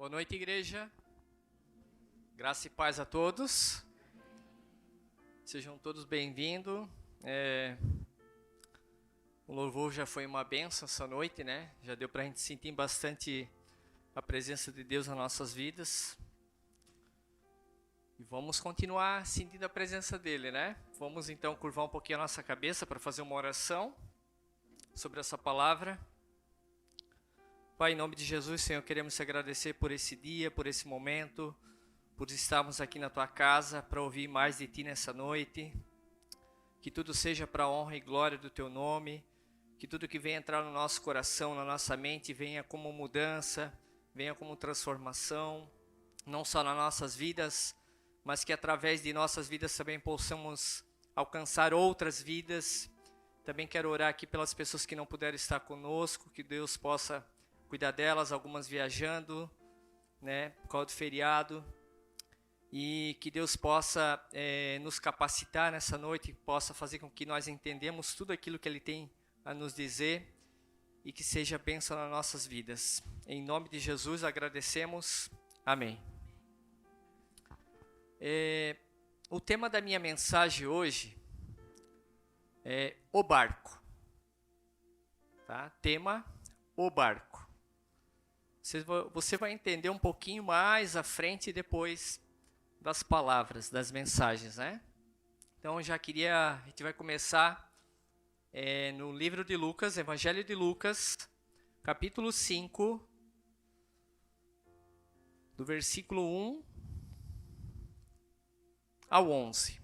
Boa noite, igreja. Graça e paz a todos. Sejam todos bem-vindos. O louvor já foi uma bênção essa noite, né? Já deu para a gente sentir bastante a presença de Deus nas nossas vidas. E vamos continuar sentindo a presença dele, né? Vamos então curvar um pouquinho a nossa cabeça para fazer uma oração sobre essa palavra. Pai, em nome de Jesus, Senhor, queremos te agradecer por esse dia, por esse momento, por estarmos aqui na tua casa para ouvir mais de ti nessa noite. Que tudo seja para a honra e glória do teu nome. Que tudo que venha entrar no nosso coração, na nossa mente, venha como mudança, venha como transformação, não só nas nossas vidas, mas que através de nossas vidas também possamos alcançar outras vidas. Também quero orar aqui pelas pessoas que não puderam estar conosco, que Deus possa cuidar delas, algumas viajando, né, por causa do feriado, e que Deus possa nos capacitar nessa noite, possa fazer com que nós entendamos tudo aquilo que Ele tem a nos dizer, e que seja bênção nas nossas vidas. Em nome de Jesus agradecemos, amém. O tema da minha mensagem hoje é o barco, tá? Tema, o barco. Você vai entender um pouquinho mais à frente depois das palavras, das mensagens, né? Então a gente vai começar no livro de Lucas, Evangelho de Lucas, capítulo 5, do versículo 1 ao 11.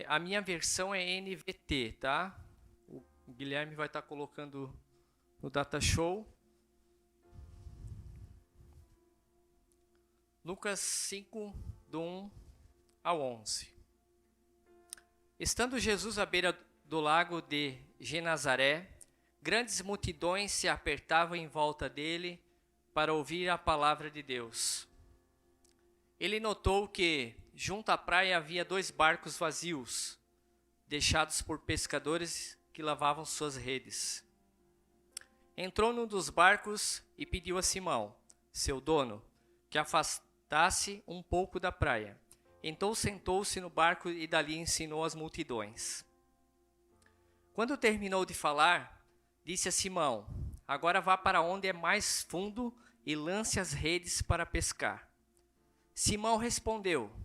A minha versão é NVT, tá? O Guilherme vai estar colocando no Data Show. Lucas 5, do 1 ao 11. Estando Jesus à beira do lago de Genazaré, grandes multidões se apertavam em volta dele para ouvir a palavra de Deus. Ele notou que, junto à praia, havia 2 barcos vazios, deixados por pescadores que lavavam suas redes. Entrou num dos barcos e pediu a Simão, seu dono, que afastasse um pouco da praia. Então sentou-se no barco e dali ensinou as multidões. Quando terminou de falar, disse a Simão: agora vá para onde é mais fundo e lance as redes para pescar. Simão respondeu: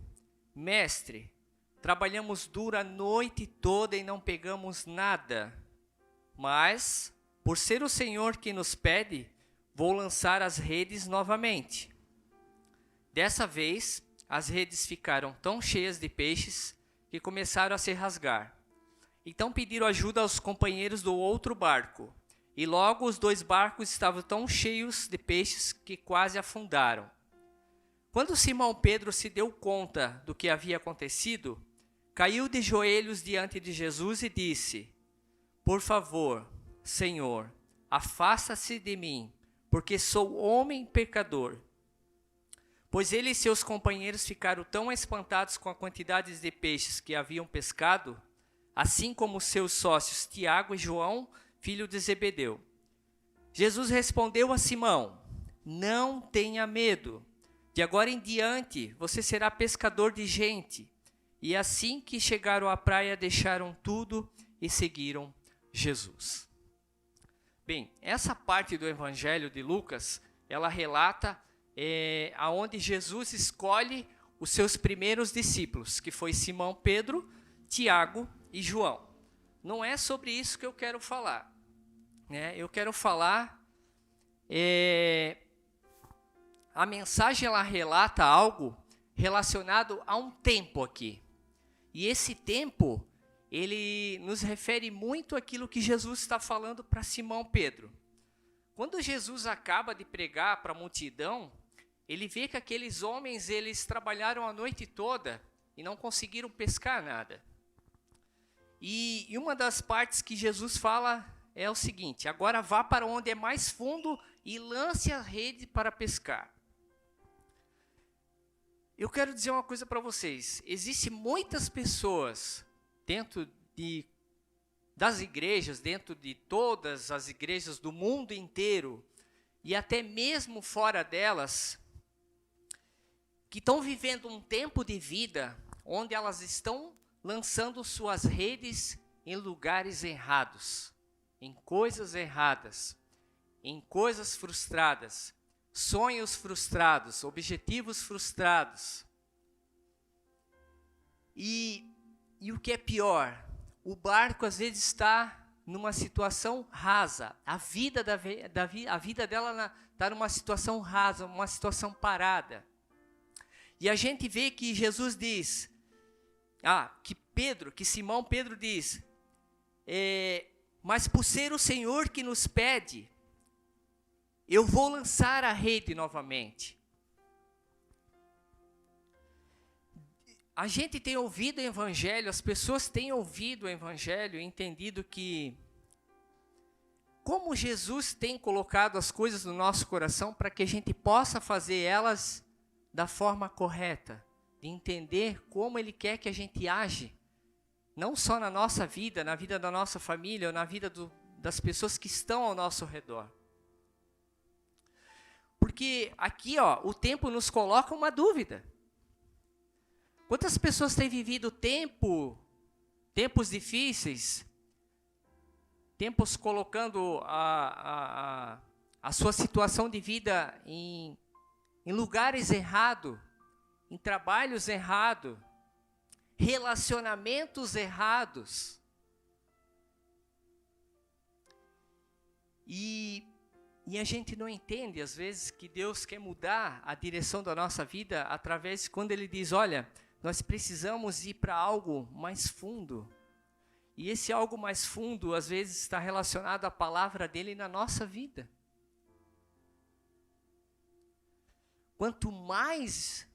Mestre, trabalhamos duro a noite toda e não pegamos nada. Mas, por ser o Senhor que nos pede, vou lançar as redes novamente. Dessa vez, as redes ficaram tão cheias de peixes que começaram a se rasgar. Então pediram ajuda aos companheiros do outro barco. E logo os 2 barcos estavam tão cheios de peixes que quase afundaram. Quando Simão Pedro se deu conta do que havia acontecido, caiu de joelhos diante de Jesus e disse: por favor, Senhor, afasta-se de mim, porque sou homem pecador. Pois ele e seus companheiros ficaram tão espantados com a quantidade de peixes que haviam pescado, assim como seus sócios Tiago e João, filho de Zebedeu. Jesus respondeu a Simão: não tenha medo. De agora em diante, você será pescador de gente. E assim que chegaram à praia, deixaram tudo e seguiram Jesus. Bem, essa parte do Evangelho de Lucas, ela relata aonde Jesus escolhe os seus primeiros discípulos, que foi Simão Pedro, Tiago e João. Não é sobre isso que eu quero falar, né? Eu quero falar... A mensagem ela relata algo relacionado a um tempo aqui. E esse tempo, ele nos refere muito àquilo que Jesus está falando para Simão Pedro. Quando Jesus acaba de pregar para a multidão, ele vê que aqueles homens eles trabalharam a noite toda e não conseguiram pescar nada. E uma das partes que Jesus fala é o seguinte: agora vá para onde é mais fundo e lance a rede para pescar. Eu quero dizer uma coisa para vocês. Existem muitas pessoas dentro das igrejas, dentro de todas as igrejas do mundo inteiro, e até mesmo fora delas, que estão vivendo um tempo de vida onde elas estão lançando suas redes em lugares errados, em coisas erradas, em coisas frustradas, sonhos frustrados, objetivos frustrados. E o que é pior, o barco às vezes está numa situação rasa, a vida dela está numa situação rasa, uma situação parada. E a gente vê que Jesus diz, que Simão Pedro diz, mas por ser o Senhor que nos pede, eu vou lançar a rede novamente. A gente tem ouvido o Evangelho, as pessoas têm ouvido o Evangelho e entendido que, como Jesus tem colocado as coisas no nosso coração para que a gente possa fazer elas da forma correta, de entender como Ele quer que a gente age, não só na nossa vida, na vida da nossa família, ou na vida das pessoas que estão ao nosso redor. Porque aqui, o tempo nos coloca uma dúvida. Quantas pessoas têm vivido tempos difíceis, tempos colocando a sua situação de vida em lugares errados, em trabalhos errados, relacionamentos errados. E a gente não entende, às vezes, que Deus quer mudar a direção da nossa vida através, quando Ele diz, olha, nós precisamos ir para algo mais fundo. E esse algo mais fundo, às vezes, está relacionado à palavra dEle na nossa vida. Quanto mais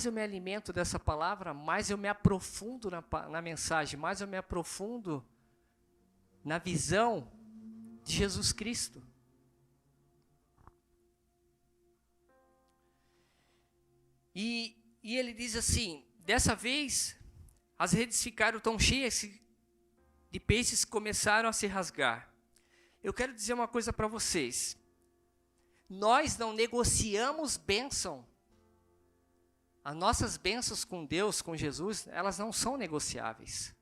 eu me alimento dessa palavra, mais eu me aprofundo na mensagem, mais eu me aprofundo na visão de Jesus Cristo. E ele diz assim, dessa vez, as redes ficaram tão cheias de peixes que começaram a se rasgar. Eu quero dizer uma coisa para vocês. Nós não negociamos bênção. As nossas bênçãos com Deus, com Jesus, elas não são negociáveis.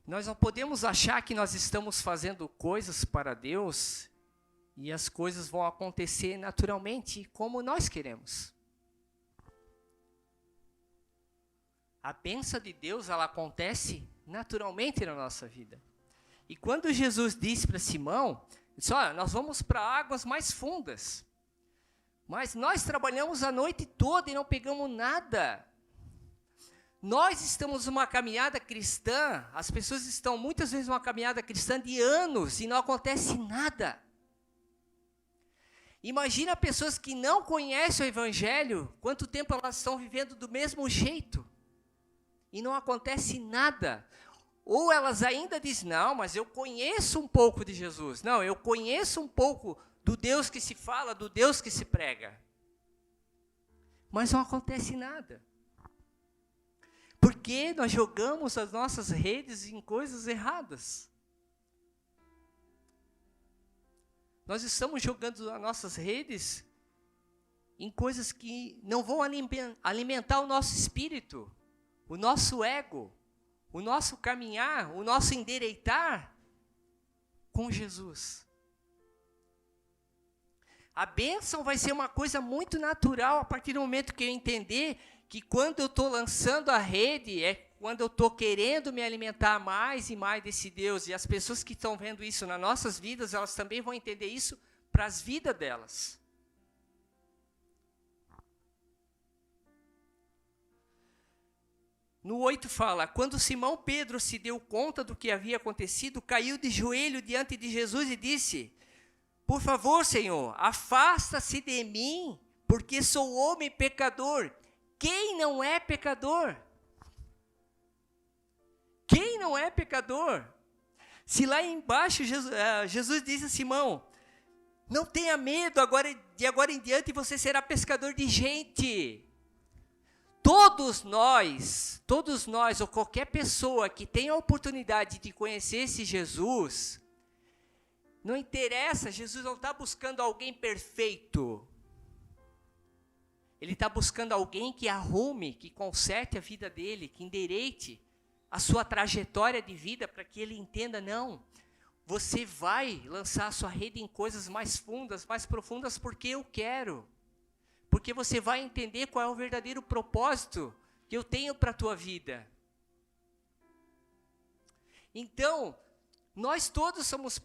Nós não podemos achar que nós estamos fazendo coisas para Deus e as coisas vão acontecer naturalmente como nós queremos. A bênção de Deus, ela acontece naturalmente na nossa vida. E quando Jesus disse para Simão, disse, olha, nós vamos para águas mais fundas. Mas nós trabalhamos a noite toda e não pegamos nada. Nós estamos numa caminhada cristã, as pessoas estão muitas vezes numa caminhada cristã de anos e não acontece nada. Imagina pessoas que não conhecem o Evangelho, quanto tempo elas estão vivendo do mesmo jeito. E não acontece nada. Ou elas ainda dizem, não, mas eu conheço um pouco de Jesus. Não, eu conheço um pouco do Deus que se fala, do Deus que se prega. Mas não acontece nada. Porque nós jogamos as nossas redes em coisas erradas. Nós estamos jogando as nossas redes em coisas que não vão alimentar o nosso espírito, o nosso ego, o nosso caminhar, o nosso endireitar com Jesus. A bênção vai ser uma coisa muito natural a partir do momento que eu entender que quando eu estou lançando a rede, é quando eu estou querendo me alimentar mais e mais desse Deus. E as pessoas que estão vendo isso nas nossas vidas, elas também vão entender isso para as vidas delas. No 8 fala, quando Simão Pedro se deu conta do que havia acontecido, caiu de joelho diante de Jesus e disse, por favor, Senhor, afasta-se de mim, porque sou homem pecador. Quem não é pecador? Quem não é pecador? Se lá embaixo Jesus disse a Simão, não tenha medo, de agora em diante você será pescador de gente. todos nós, ou qualquer pessoa que tenha a oportunidade de conhecer esse Jesus, não interessa, Jesus não está buscando alguém perfeito. Ele está buscando alguém que arrume, que conserte a vida dele, que endireite a sua trajetória de vida para que ele entenda, não, você vai lançar a sua rede em coisas mais fundas, mais profundas, porque eu quero. Porque você vai entender qual é o verdadeiro propósito que eu tenho para a tua vida. Então, nós todos somos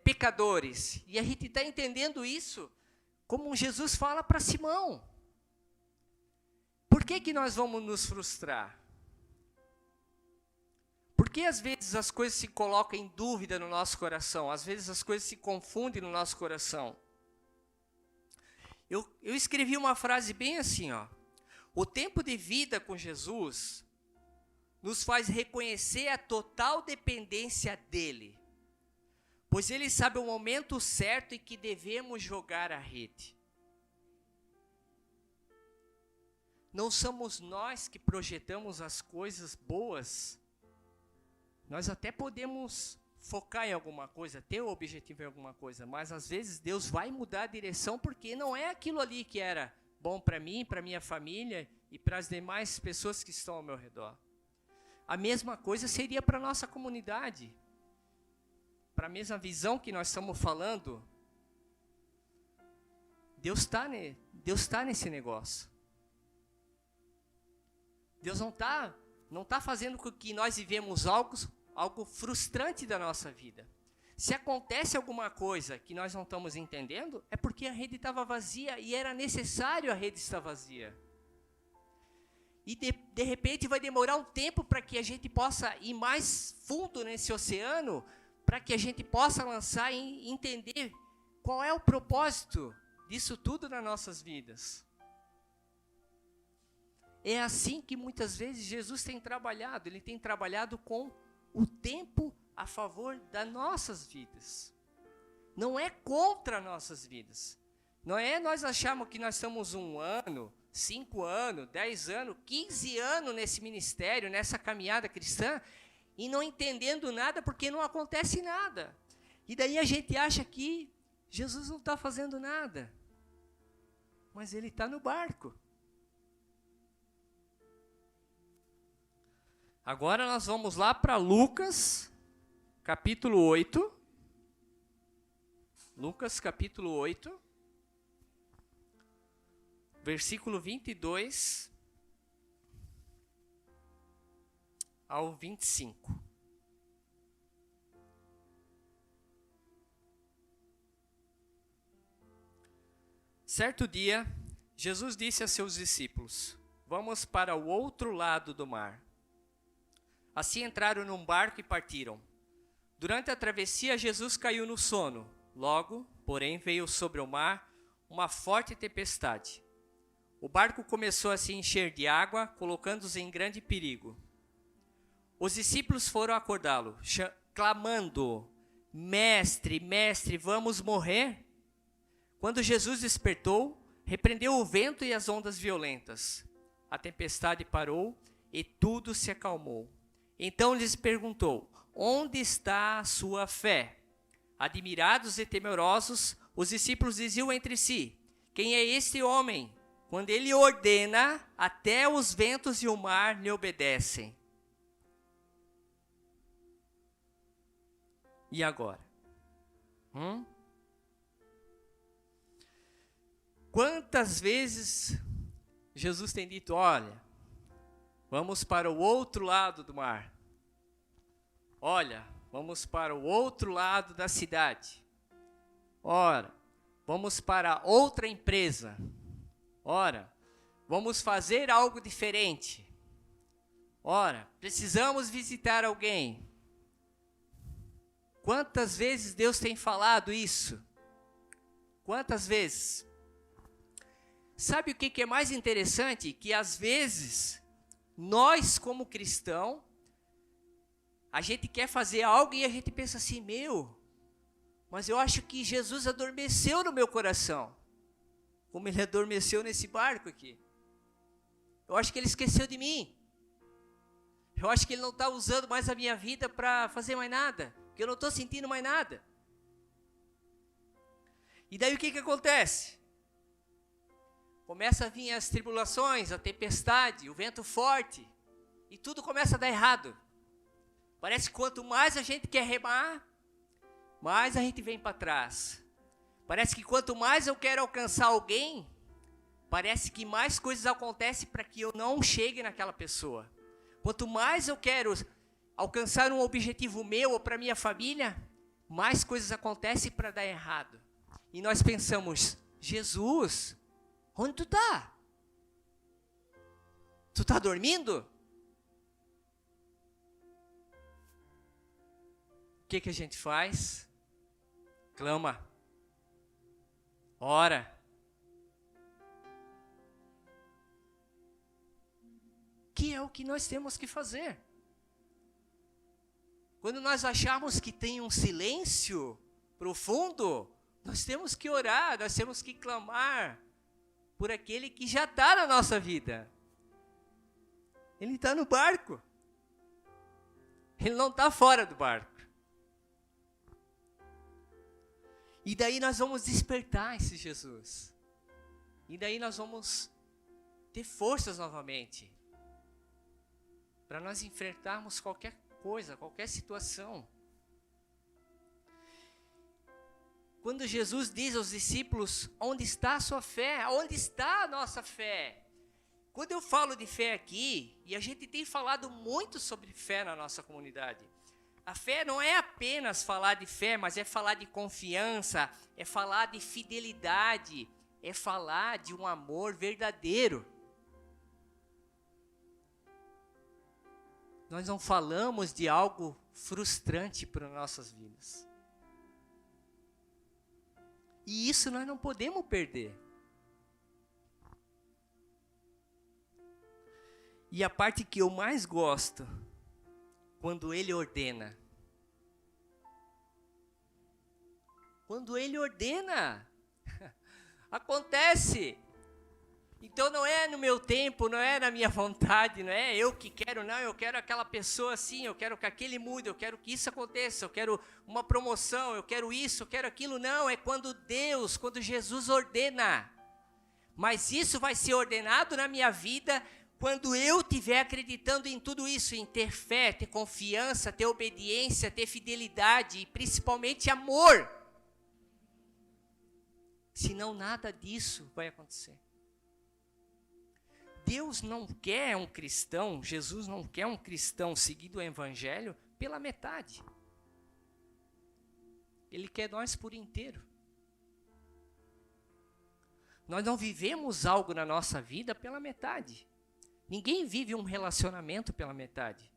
pecadores. E a gente está entendendo isso como Jesus fala para Simão. Por que nós vamos nos frustrar? Porque às vezes as coisas se colocam em dúvida no nosso coração. Às vezes as coisas se confundem no nosso coração. Eu escrevi uma frase bem assim, ó. O tempo de vida com Jesus nos faz reconhecer a total dependência dele, pois ele sabe o momento certo em que devemos jogar a rede. Não somos nós que projetamos as coisas boas. Nós até podemos focar em alguma coisa, ter o objetivo em alguma coisa, mas às vezes Deus vai mudar a direção porque não é aquilo ali que era bom para mim, para minha família e para as demais pessoas que estão ao meu redor. A mesma coisa seria para a nossa comunidade, para a mesma visão que nós estamos falando. Deus está nesse negócio. Deus não tá fazendo com que nós vivemos algo frustrante da nossa vida. Se acontece alguma coisa que nós não estamos entendendo, é porque a rede estava vazia e era necessário a rede estar vazia. E de repente vai demorar um tempo para que a gente possa ir mais fundo nesse oceano, para que a gente possa lançar e entender qual é o propósito disso tudo nas nossas vidas. É assim que muitas vezes Jesus tem trabalhado. Ele tem trabalhado com o tempo a favor das nossas vidas. Não é contra nossas vidas. Não é nós acharmos que nós estamos 1 ano, 5 anos, 10 anos, 15 anos nesse ministério, nessa caminhada cristã, e não entendendo nada porque não acontece nada. E daí a gente acha que Jesus não está fazendo nada. Mas ele está no barco. Agora nós vamos lá para Lucas, capítulo 8. Lucas, capítulo 8. Versículo 22 ao 25. Certo dia, Jesus disse a seus discípulos: vamos para o outro lado do mar. Assim entraram num barco e partiram. Durante a travessia, Jesus caiu no sono. Logo, porém, veio sobre o mar uma forte tempestade. O barco começou a se encher de água, colocando-os em grande perigo. Os discípulos foram acordá-lo, clamando: Mestre, mestre, vamos morrer? Quando Jesus despertou, repreendeu o vento e as ondas violentas. A tempestade parou e tudo se acalmou. Então lhes perguntou: onde está a sua fé? Admirados e temerosos, os discípulos diziam entre si: quem é este homem? Quando ele ordena, até os ventos e o mar lhe obedecem. E agora? Quantas vezes Jesus tem dito: olha, vamos para o outro lado do mar. Olha, vamos para o outro lado da cidade. Ora, vamos para outra empresa. Ora, vamos fazer algo diferente. Ora, precisamos visitar alguém. Quantas vezes Deus tem falado isso? Quantas vezes? Sabe o que é mais interessante? Que às vezes, nós como cristão, a gente quer fazer algo e a gente pensa assim: mas eu acho que Jesus adormeceu no meu coração, como ele adormeceu nesse barco aqui. Eu acho que ele esqueceu de mim. Eu acho que ele não está usando mais a minha vida para fazer mais nada. Porque eu não estou sentindo mais nada. E daí o que acontece? Começa a vir as tribulações, a tempestade, o vento forte. E tudo começa a dar errado. Parece que quanto mais a gente quer remar, mais a gente vem para trás. Parece que quanto mais eu quero alcançar alguém, parece que mais coisas acontecem para que eu não chegue naquela pessoa. Quanto mais eu quero alcançar um objetivo meu ou para minha família, mais coisas acontecem para dar errado. E nós pensamos, Jesus, onde tu está? Tu está dormindo? O que a gente faz? Clama. Ora. Que é o que nós temos que fazer. Quando nós acharmos que tem um silêncio profundo, nós temos que orar, nós temos que clamar por aquele que já está na nossa vida. Ele está no barco. Ele não está fora do barco. E daí nós vamos despertar esse Jesus. E daí nós vamos ter forças novamente. Para nós enfrentarmos qualquer coisa, qualquer situação. Quando Jesus diz aos discípulos, onde está a sua fé? Onde está a nossa fé? Quando eu falo de fé aqui, e a gente tem falado muito sobre fé na nossa comunidade, a fé não é apenas falar de fé, mas é falar de confiança, é falar de fidelidade, é falar de um amor verdadeiro. Nós não falamos de algo frustrante para nossas vidas. E isso nós não podemos perder. E a parte que eu mais gosto, quando ele ordena. Quando ele ordena, acontece. Então não é no meu tempo, não é na minha vontade, não é eu que quero, não, eu quero aquela pessoa assim, eu quero que aquele mude, eu quero que isso aconteça, eu quero uma promoção, eu quero isso, eu quero aquilo, não, é quando Deus, quando Jesus ordena. Mas isso vai ser ordenado na minha vida quando eu estiver acreditando em tudo isso, em ter fé, ter confiança, ter obediência, ter fidelidade e principalmente amor. Senão nada disso vai acontecer. Deus não quer um cristão, Jesus não quer um cristão seguindo o evangelho pela metade. Ele quer nós por inteiro. Nós não vivemos algo na nossa vida pela metade. Ninguém vive um relacionamento pela metade.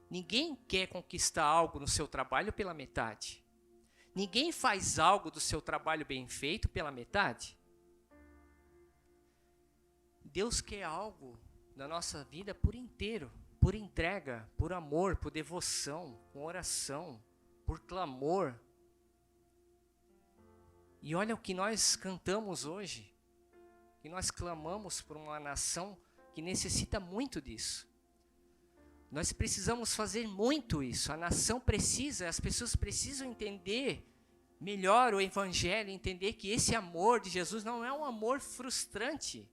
Ninguém quer conquistar algo no seu trabalho pela metade. Ninguém faz algo do seu trabalho bem feito pela metade. Deus quer algo na nossa vida por inteiro, por entrega, por amor, por devoção, com oração, por clamor. E olha o que nós cantamos hoje, que nós clamamos por uma nação que necessita muito disso. Nós precisamos fazer muito isso, a nação precisa, as pessoas precisam entender melhor o evangelho, entender que esse amor de Jesus não é um amor frustrante.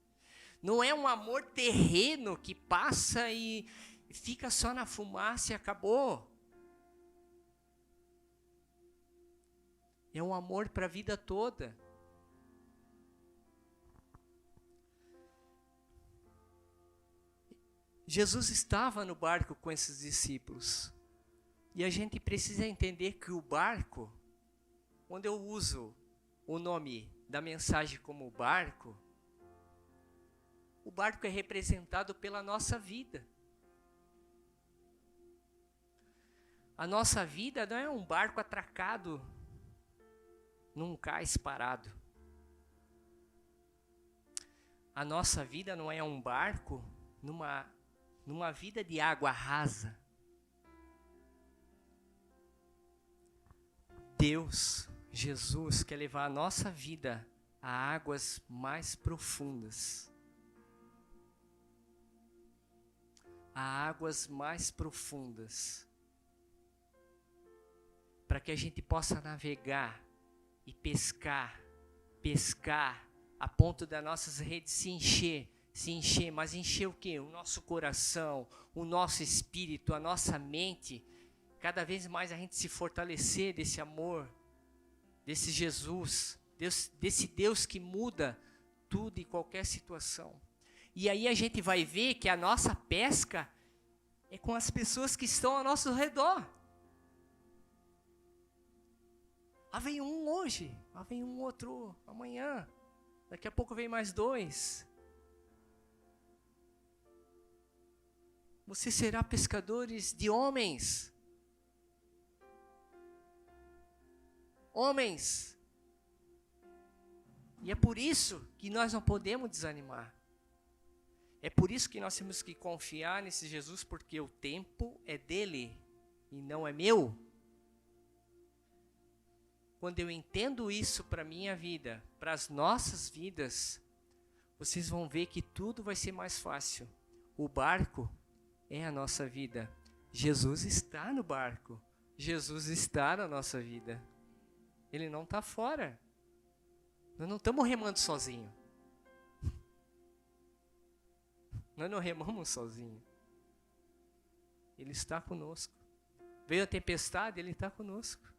Não é um amor terreno que passa e fica só na fumaça e acabou. É um amor para a vida toda. Jesus estava no barco com esses discípulos. E a gente precisa entender que o barco, quando eu uso o nome da mensagem como barco, o barco é representado pela nossa vida. A nossa vida não é um barco atracado num cais parado. A nossa vida não é um barco numa vida de água rasa. Deus, Jesus, quer levar a nossa vida a águas mais profundas. a águas mais profundas, para que a gente possa navegar e pescar, a ponto das nossas redes se encher, mas encher o quê? O nosso coração, o nosso espírito, a nossa mente, cada vez mais a gente se fortalecer desse amor, desse Jesus, desse Deus que muda tudo e qualquer situação. E aí a gente vai ver que a nossa pesca é com as pessoas que estão ao nosso redor. Vem um hoje, vem um outro amanhã, daqui a pouco vem mais 2. Você será pescadores de homens. Homens. E é por isso que nós não podemos desanimar. É por isso que nós temos que confiar nesse Jesus, porque o tempo é dele e não é meu. Quando eu entendo isso para a minha vida, para as nossas vidas, vocês vão ver que tudo vai ser mais fácil. O barco é a nossa vida. Jesus está no barco. Jesus está na nossa vida. Ele não está fora. Nós não estamos remando sozinhos. Nós não remamos sozinhos. Ele está conosco. Veio a tempestade, Ele está conosco.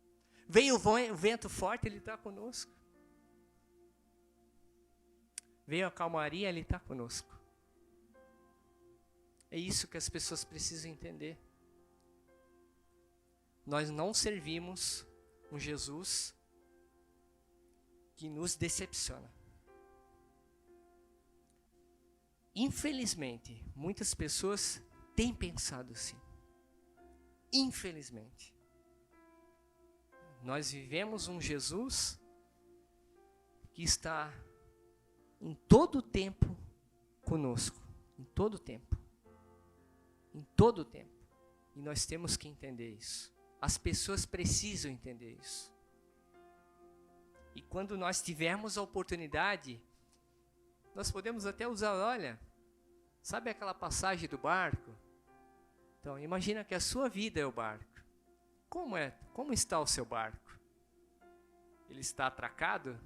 Veio o vento forte, Ele está conosco. Veio a calmaria, Ele está conosco. É isso que as pessoas precisam entender. Nós não servimos um Jesus que nos decepciona. Infelizmente, muitas pessoas têm pensado assim. Infelizmente. Nós vivemos um Jesus que está em todo o tempo conosco. Em todo o tempo. Em todo o tempo. E nós temos que entender isso. As pessoas precisam entender isso. E quando nós tivermos a oportunidade, nós podemos até usar, olha, sabe aquela passagem do barco? Então, imagina que a sua vida é o barco. Como está o seu barco? Ele está atracado?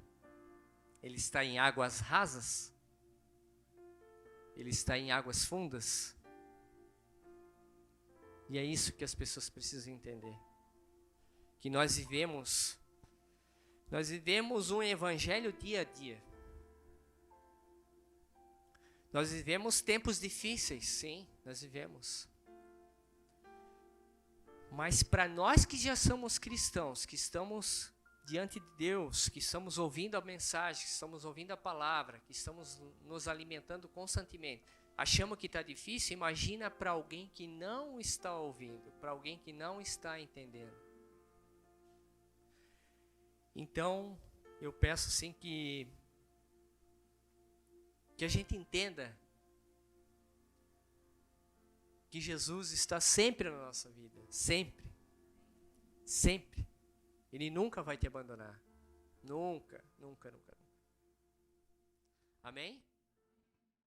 Ele está em águas rasas? Ele está em águas fundas? E é isso que as pessoas precisam entender. Que nós vivemos um evangelho dia a dia. Nós vivemos tempos difíceis, sim, nós vivemos. Mas para nós que já somos cristãos, que estamos diante de Deus, que estamos ouvindo a mensagem, que estamos ouvindo a palavra, que estamos nos alimentando constantemente, achamos que está difícil, imagina para alguém que não está ouvindo, para alguém que não está entendendo. Então, eu peço sim que a gente entenda que Jesus está sempre na nossa vida, sempre, sempre. Ele nunca vai te abandonar, nunca, nunca, nunca. Amém?